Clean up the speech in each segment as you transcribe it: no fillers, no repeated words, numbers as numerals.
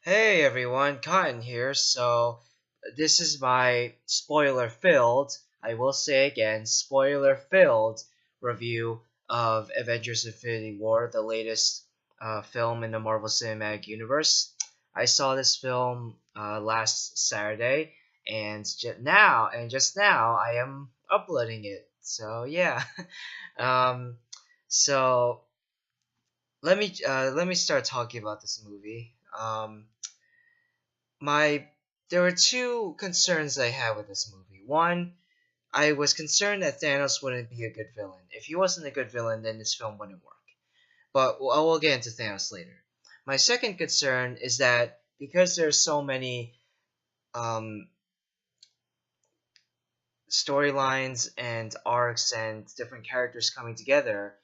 Hey everyone, Cotton here. This is my spoiler filled, I will say again, spoiler filled review of Avengers Infinity War, the latest film in the Marvel Cinematic Universe. I saw this film last Saturday, and just now, I am uploading it. So, yeah. um, so, let me start talking about this movie. My There were two concerns I had with this movie. One, I was concerned that Thanos wouldn't be a good villain. If he wasn't a good villain, then this film wouldn't work. But I will get into Thanos later. My second concern is that because there's so many um, storylines and arcs and different characters coming together,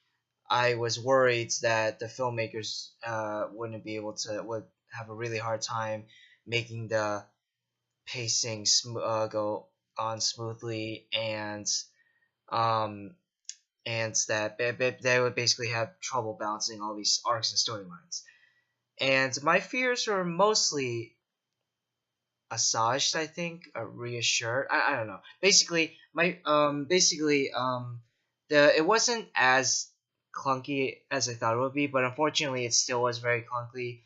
I was worried that the filmmakers wouldn't be able to would have a really hard time making the pacing go on smoothly, um and that they would basically have trouble balancing all these arcs and storylines. And my fears were mostly assuaged, I think, reassured. I don't know. The it wasn't as clunky as I thought it would be, but unfortunately, it still was very clunky.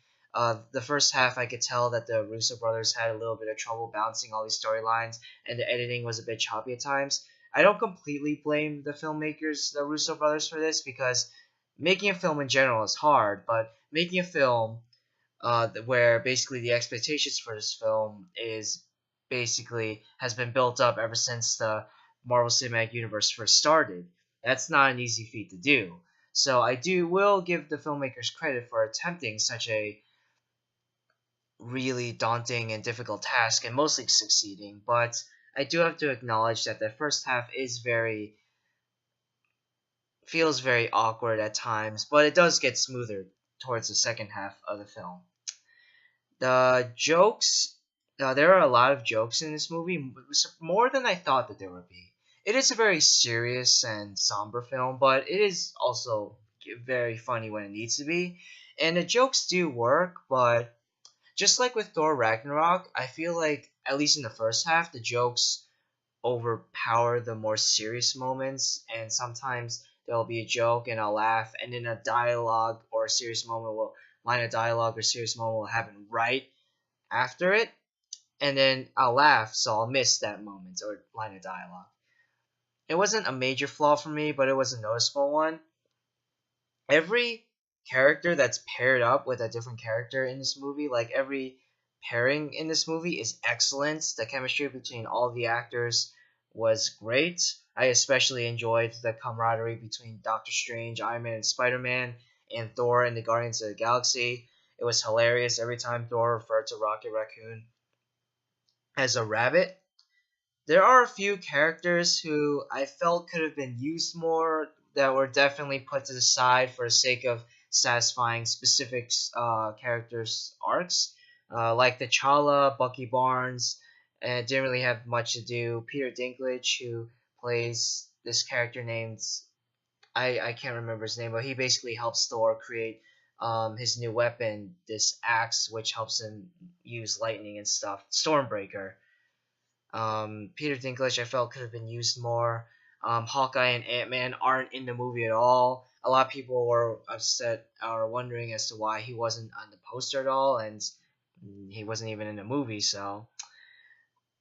The first half, I could tell that the Russo brothers had a little bit of trouble balancing all these storylines, and the editing was a bit choppy at times. I don't completely blame the filmmakers, the Russo brothers, for this because making a film in general is hard, but making a film where basically the expectations for this film is basically has been built up ever since the Marvel Cinematic Universe first started. That's not an easy feat to do. So I do will give the filmmakers credit for attempting such a really daunting and difficult task and mostly succeeding, but I do have to acknowledge that the first half is very feels very awkward at times, but it does get smoother towards the second half of the film. The jokes, there are a lot of jokes in this movie, more than I thought that there would be. It is a very serious and somber film, but it is also very funny when it needs to be. And the jokes do work, but just like with Thor Ragnarok, I feel like, at least in the first half, the jokes overpower the more serious moments, and sometimes there'll be a joke and I'll laugh, and then a dialogue or a serious moment will line of dialogue or serious moment will happen right after it, and then I'll laugh, so I'll miss that moment or line of dialogue. It wasn't a major flaw for me, but it was a noticeable one. Every character that's paired up with a different character in this movie, like every pairing in this movie is excellent. The chemistry between all the actors was great. I especially enjoyed the camaraderie between Doctor Strange, Iron Man, and Spider-Man, and Thor and the Guardians of the Galaxy. It was hilarious every time Thor referred to Rocket Raccoon as a rabbit. There are a few characters who I felt could have been used more that were definitely put to the side for the sake of satisfying specific characters' arcs, like T'Challa, Bucky Barnes, and it didn't really have much to do. Peter Dinklage, who plays this character named I can't remember his name, but he basically helps Thor create his new weapon, this axe, which helps him use lightning and stuff. Stormbreaker. Peter Dinklage, I felt, could have been used more. Hawkeye and Ant-Man aren't in the movie at all. A lot of people were upset or wondering as to why he wasn't on the poster at all, and he wasn't even in the movie. So,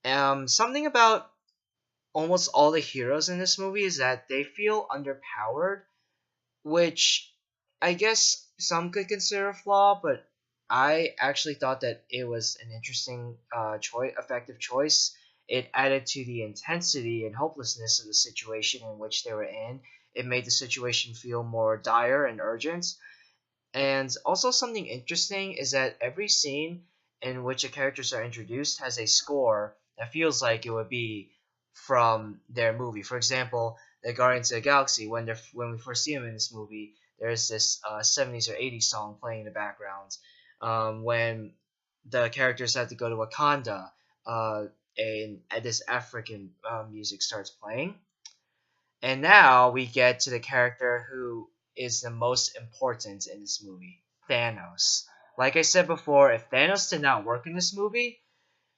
something about almost all the heroes in this movie is that they feel underpowered, which I guess some could consider a flaw, but I actually thought that it was an interesting effective choice. It added to the intensity and hopelessness of the situation in which they were in. It made the situation feel more dire and urgent. And also something interesting is that every scene in which the characters are introduced has a score that feels like it would be from their movie. For example, the Guardians of the Galaxy, when we first see them in this movie, there's this 70s or 80s song playing in the background. When the characters have to go to Wakanda, and this African music starts playing. And now we get to the character who is the most important in this movie, Thanos. Like I said before, if Thanos did not work in this movie,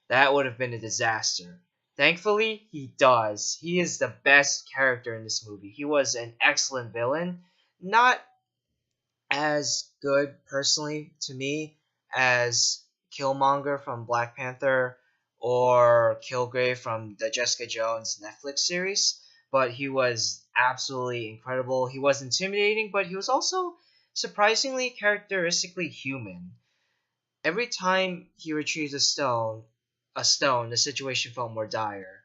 that would have been a disaster. Thankfully, he does. He is the best character in this movie. He was an excellent villain. Not as good, personally, to me, as Killmonger from Black Panther or Kilgrave from the Jessica Jones Netflix series, but he was absolutely incredible. He was intimidating, but he was also surprisingly characteristically human. Every time he retrieved a stone, the situation felt more dire,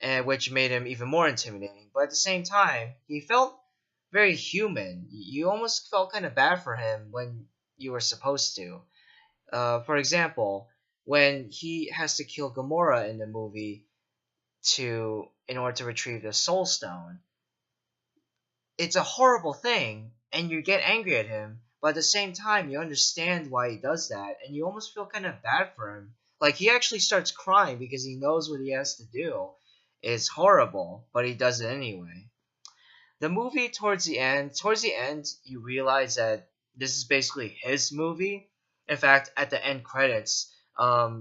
and which made him even more intimidating. But at the same time, he felt very human. You almost felt kind of bad for him when you were supposed to. For example, when he has to kill Gamora in the movie in order to retrieve the Soul Stone, it's a horrible thing, and you get angry at him. But at the same time, you understand why he does that, and you almost feel kind of bad for him. Like, he actually starts crying because he knows what he has to do. It's horrible, but he does it anyway. The movie towards the end, you realize that this is basically his movie. In fact, at the end credits,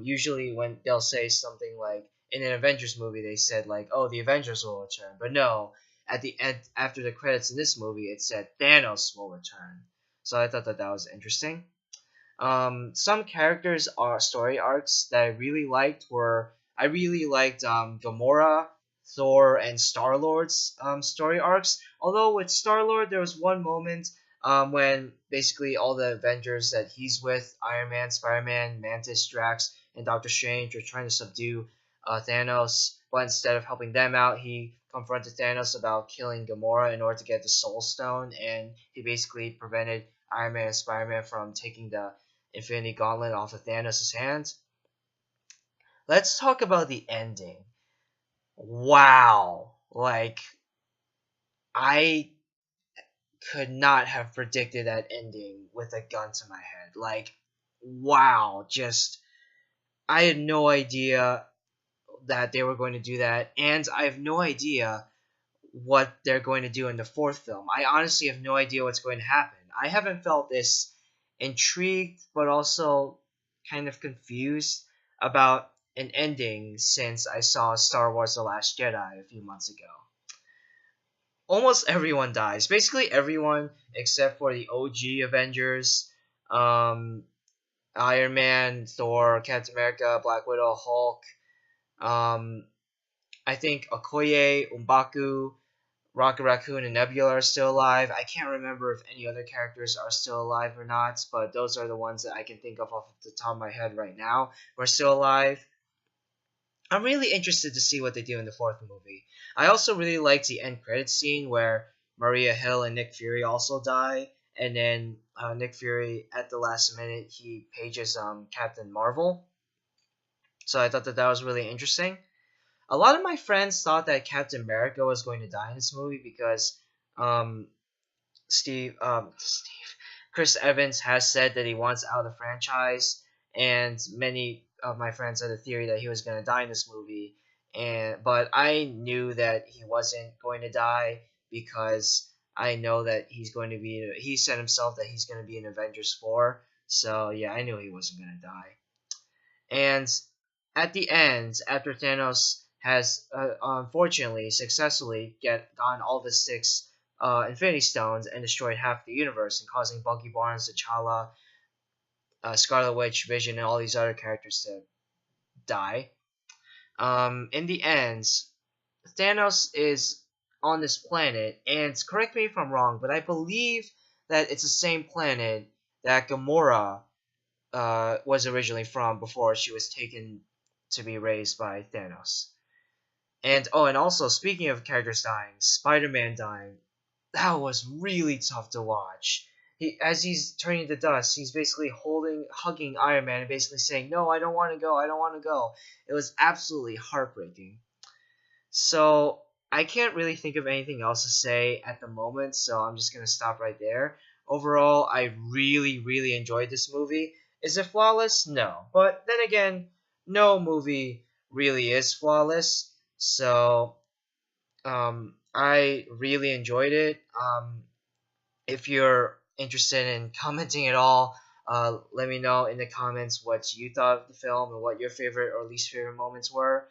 usually when they'll say something like in an Avengers movie, they said like, "Oh, the Avengers will return," but no, at the end after the credits in this movie, it said Thanos will return. So I thought that was interesting. Some characters are story arcs that I really liked were I really liked Gamora, Thor, and Star Lord's story arcs. Although with Star Lord, there was one moment when basically all the Avengers that he's with, Iron Man, Spider Man, Mantis, Drax, and Doctor Strange, are trying to subdue Thanos. But instead of helping them out, he confronted Thanos about killing Gamora in order to get the Soul Stone, and he basically prevented Iron Man and Spider Man from taking the Infinity Gauntlet off of Thanos' hands. Let's talk about the ending. Wow. Like, I could not have predicted that ending with a gun to my head. Like, wow. Just, I had no idea that they were going to do that, and I have no idea what they're going to do in the fourth film. I honestly have no idea what's going to happen. I haven't felt this intrigued, but also kind of confused about an ending since I saw Star Wars The Last Jedi a few months ago. Almost everyone dies. Basically everyone except for the OG Avengers, um, Iron Man, Thor, Captain America, Black Widow, Hulk. Um, I think Okoye, Umbaku, Rocket Raccoon, and Nebula are still alive. I can't remember if any other characters are still alive or not, but those are the ones that I can think of off the top of my head right now who are still alive. I'm really interested to see what they do in the fourth movie. I also really liked the end credits scene where Maria Hill and Nick Fury also die, and then Nick Fury at the last minute he pages Captain Marvel. So I thought that was really interesting. A lot of my friends thought that Captain America was going to die in this movie because um, Chris Evans has said that he wants out of the franchise, and many of my friends had a theory that he was going to die in this movie. But I knew that he wasn't going to die because I know that he's going to be. He said himself that he's going to be in Avengers 4. So yeah, I knew he wasn't going to die. And at the end, after Thanos has unfortunately successfully gotten all the six Infinity Stones and destroyed half the universe, and causing Bucky Barnes, T'Challa, Scarlet Witch, Vision, and all these other characters to die. In the end, Thanos is on this planet, and correct me if I'm wrong, but I believe that it's the same planet that Gamora was originally from before she was taken to be raised by Thanos. And also speaking of characters dying, Spider-Man dying, that was really tough to watch. As he's turning to dust, he's basically hugging Iron Man, and basically saying, "No, I don't want to go. I don't want to go." It was absolutely heartbreaking. So I can't really think of anything else to say at the moment, so I'm just gonna stop right there. Overall, I really, really enjoyed this movie. Is it flawless? No. But then again, no movie really is flawless. So I really enjoyed it. If you're interested in commenting at all Let me know in the comments what you thought of the film and what your favorite or least favorite moments were.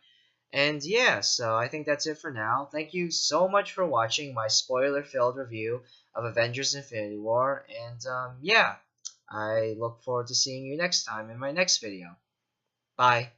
And yeah, so I think that's it for now. Thank you so much for watching my spoiler-filled review of Avengers Infinity War. And yeah, I look forward to seeing you next time in my next video. Bye.